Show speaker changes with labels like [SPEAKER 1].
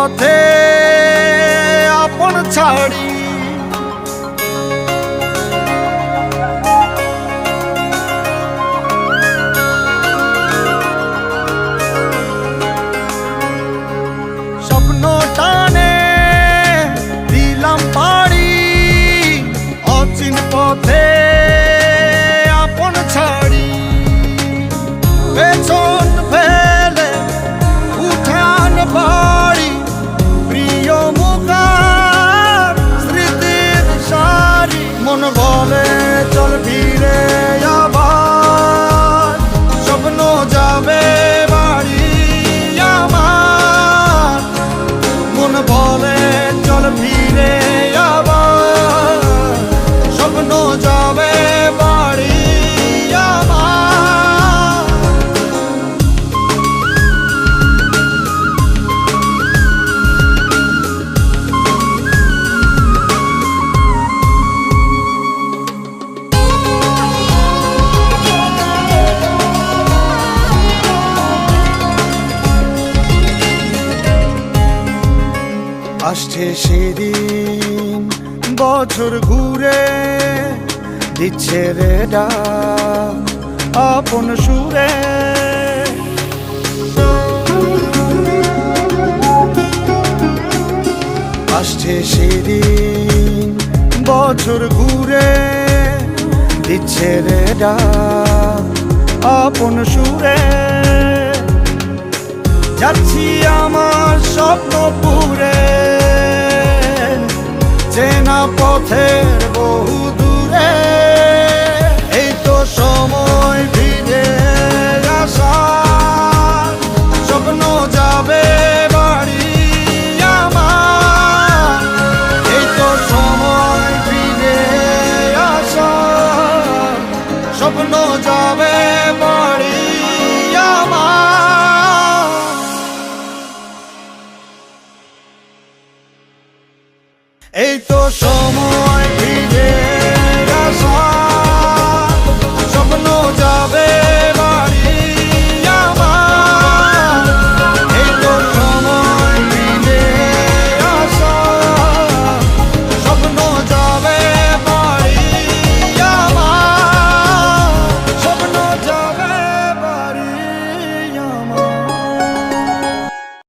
[SPEAKER 1] পথে আপন ছাড়ি স্বপ্ন টানে দিলাম পাড়ি অচিন পথে আপন ছাড়ি পেছন ফেলে উঠান বাড়ি প্রিয় মুখার স্মৃতির সারি মন বলে চল ফিরে আবার স্বপ্ন যাবে বাড়ি আমার মন বলে চল ফিরে আবার স্বপ্ন যাবে বাড়ি আমার আসছে সেদিন বছর ঘুরে দিচ্ছে রে ডাক আপন সুরে আসছে সেদিন বছর ঘুরে দিচ্ছে রে ডাক আপন সুরে যাচ্ছি আমার স্বপ্ন পুরে চেনা পথের বহু দূরে এই তো সময় ফিরে আসার স্বপ্ন যাবে বাড়ি আমার এই তো সময় ফিরে আসার স্বপ্ন যাবে বাড়ি আমার এই তো সময়